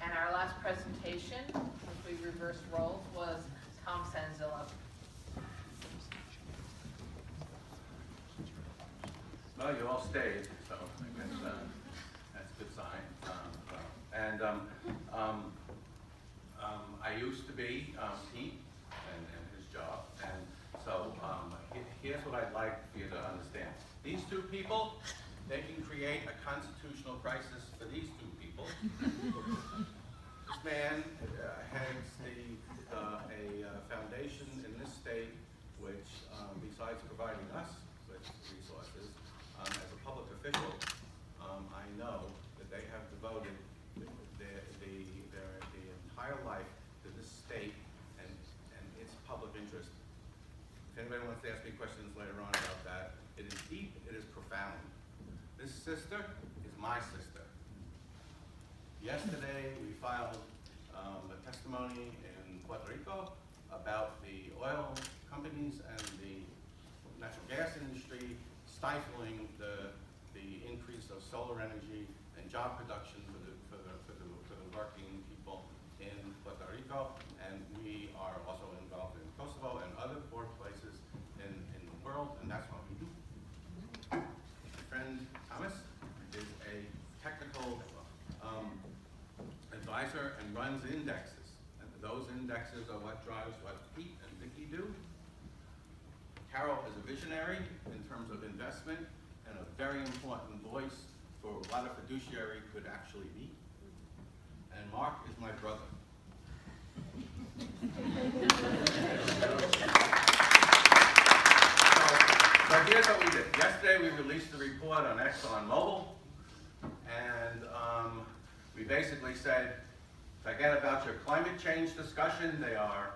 And our last presentation, which we reversed roles, was Tom Sanzillo. Well, you all stayed, so I guess that's a good sign. I used to be Pete and his job, and so here's what I'd like for you to understand. These two people, they can create a constitutional crisis for these two people. This man heads a foundation in this state which, besides providing us with resources, as a public official, I know that they have devoted their entire life to this state and its public interest. If anybody wants to ask me questions later on about that, it is deep, it is profound. This sister is my sister. Yesterday, we filed a testimony in Puerto Rico about the oil companies and the natural gas industry stifling the increase of solar energy and job production for the working people in Puerto Rico, and we are also involved in Kosovo and other poor places in the world, and that's what we do. My friend Thomas is a technical advisor and runs indexes, and those indexes are what drives what Pete and Vicki do. Carol is a visionary in terms of investment and a very important voice for what a fiduciary could actually be. And Mark is my brother. So here's what we did. Yesterday we released the report on ExxonMobil, and we basically said, forget about your climate change discussion. They are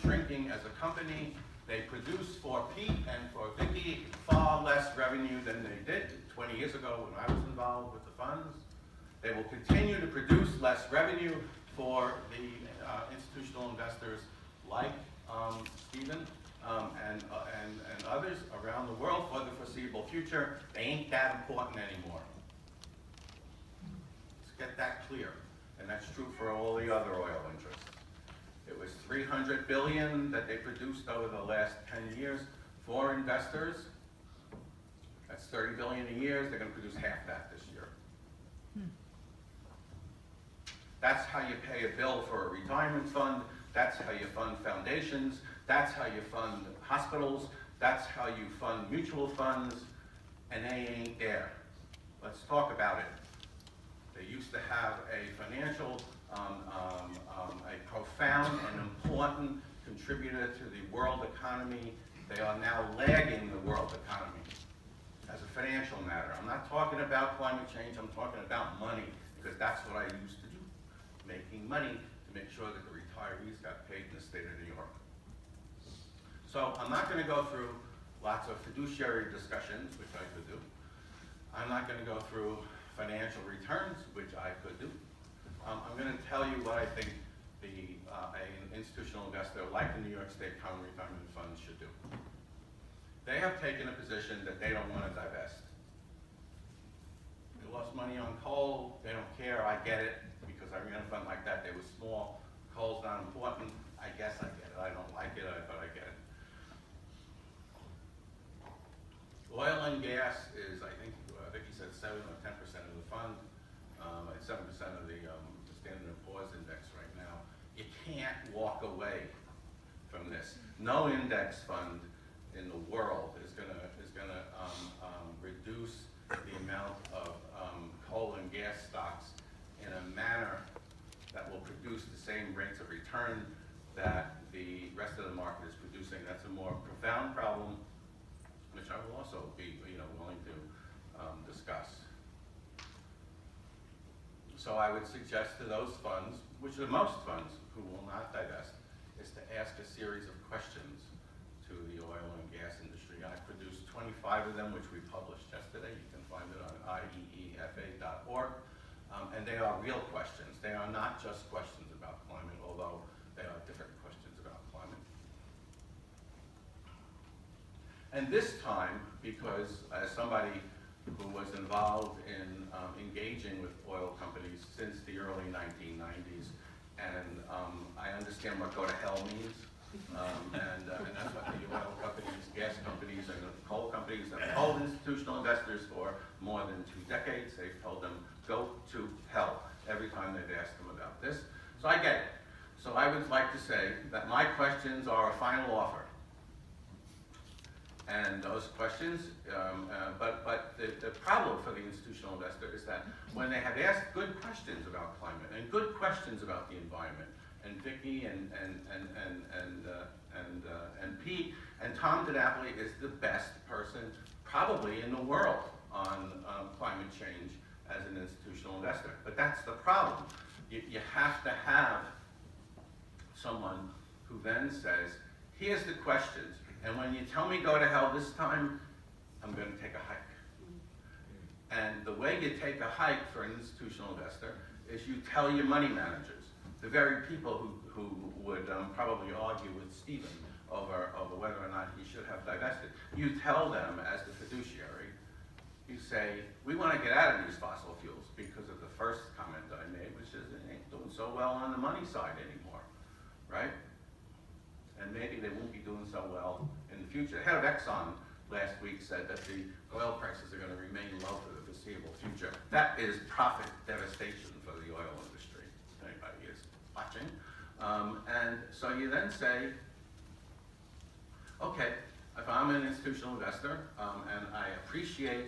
shrinking as a company. They produce for Pete and for Vicki far less revenue than they did 20 years ago when I was involved with the funds. They will continue to produce less revenue for the institutional investors like Stephen and others around the world for the foreseeable future. They ain't that important anymore. Let's get that clear. And that's true for all the other oil interests. It was $300 billion that they produced over the last 10 years for investors. That's $30 billion a year. They're going to produce half that this year. That's how you pay a bill for a retirement fund. That's how you fund foundations. That's how you fund hospitals. That's how you fund mutual funds. And they ain't there. Let's talk about it. They used to have a financial, a profound and important contributor to the world economy. They are now lagging the world economy as a financial matter. I'm not talking about climate change, I'm talking about money, because that's what I used to do, making money to make sure that the retirees got paid in the state of New York. So I'm not going to go through lots of fiduciary discussions, which I could do. I'm not going to go through financial returns, which I could do. I'm going to tell you what I think an institutional investor like the New York State Common Retirement Fund should do. They have taken a position that they don't want to divest. They lost money on coal. They don't care. I get it, because I ran a fund like that. They were small. Coal's not important. I guess I get it. I don't like it, but I get it. Oil and gas is, I think Vicki said 7 or 10% of the fund. It's 7% of the Standard & Poor's index right now. You can't walk away from this. No index fund in the world is gonna reduce the amount of coal and gas stocks in a manner that will produce the same rates of return that the rest of the market is producing. That's a more profound problem, which I will also be willing to discuss. So I would suggest to those funds, which are most funds who will not divest, is to ask a series of questions to the oil and gas industry. I produced 25 of them, which we published yesterday. You can find it on IEEFA.org. And they are real questions. They are not just questions about climate, although they are different questions about climate. And this time, because as somebody who was involved in engaging with oil companies since the early 1990s, And I understand what go to hell means. And that's what the oil companies, gas companies, and the coal companies have told institutional investors for more than 2 decades. They've told them, go to hell, every time they've asked them about this. So I get it. So I would like to say that my questions are a final offer. And those questions, but the problem for the institutional investor is that when they have asked good questions about climate and good questions about the environment, and Vicki and Pete and Tom DiNapoli is the best person probably in the world on climate change as an institutional investor. But that's the problem. You have to have someone who then says, here's the questions, and when you tell me go to hell this time, I'm going to take a hike. And the way you take a hike for an institutional investor is you tell your money managers, the very people who would probably argue with Stephen over whether or not he should have divested. You tell them as the fiduciary, you say, we want to get out of these fossil fuels because of the first comment that I made, which is it ain't doing so well on the money side anymore, right? And maybe they won't be doing so well in the future. The head of Exxon last week said that the oil prices are going to remain low for the foreseeable future. That is profit devastation for the oil industry, if anybody is watching. And so you then say, okay, if I'm an institutional investor, and I appreciate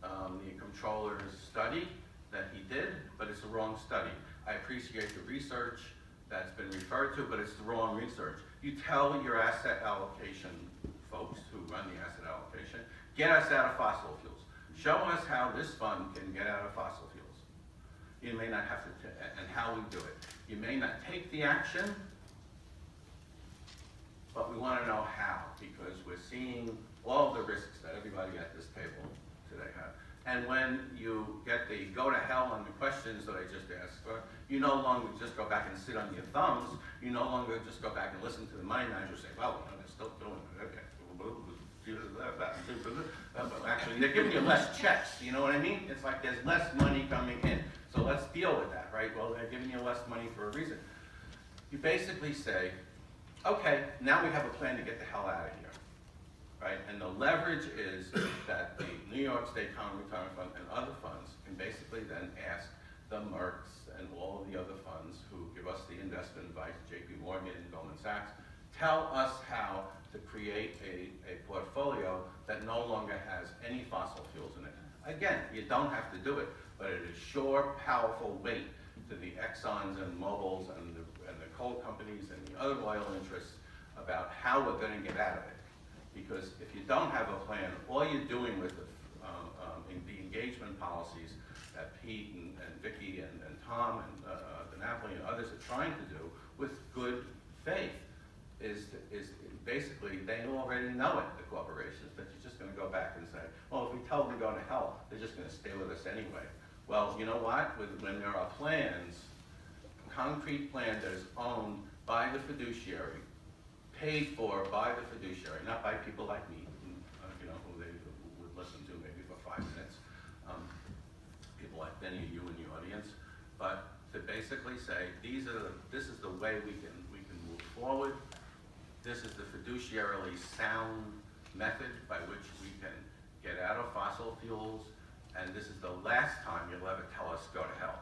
the controller's study that he did, but it's the wrong study. I appreciate the research that's been referred to, but it's the wrong research. You tell your asset allocation folks who run the asset allocation, get us out of fossil fuels. Show us how this fund can get out of fossil fuels. You may not have to, and how we do it. You may not take the action, but we want to know how, because we're seeing all the risks that everybody at this table today have. And when you get the go to hell on the questions that I just asked for, you no longer just go back and sit on your thumbs. You no longer just go back and listen to the money manager say, well, they're still doing it. Okay. Actually, they're giving you less checks. You know what I mean? It's like there's less money coming in. So let's deal with that, right? Well, they're giving you less money for a reason. You basically say, okay, now we have a plan to get the hell out of here. Right? And the leverage is that the New York State Common Retirement Fund and other funds can basically then ask the Mercks and all of the other funds who give us the investment advice, JP Morgan and Goldman Sachs, tell us how to create a portfolio that no longer has any fossil fuels in it. Again, you don't have to do it, but it is sure, powerful weight to the Exxons and Mobils and the coal companies and the other oil interests about how we're going to get out of it. Because if you don't have a plan, all you're doing with the engagement policies that Pete and Vicki and Tom and DiNapoli and others are trying to do with good faith is basically, they already know it, the corporations, but you're just going to go back and say, well, if we tell them to go to hell, they're just going to stay with us anyway. Well, you know what? When there are plans, a concrete plan that is owned by the fiduciary, paid for by the fiduciary, not by people like me, who they would listen to maybe for 5 minutes, people like many of you in the audience, but to basically say, this is the way we can move forward. This is the fiduciarily sound method by which we can get out of fossil fuels, and this is the last time you'll ever tell us go to hell.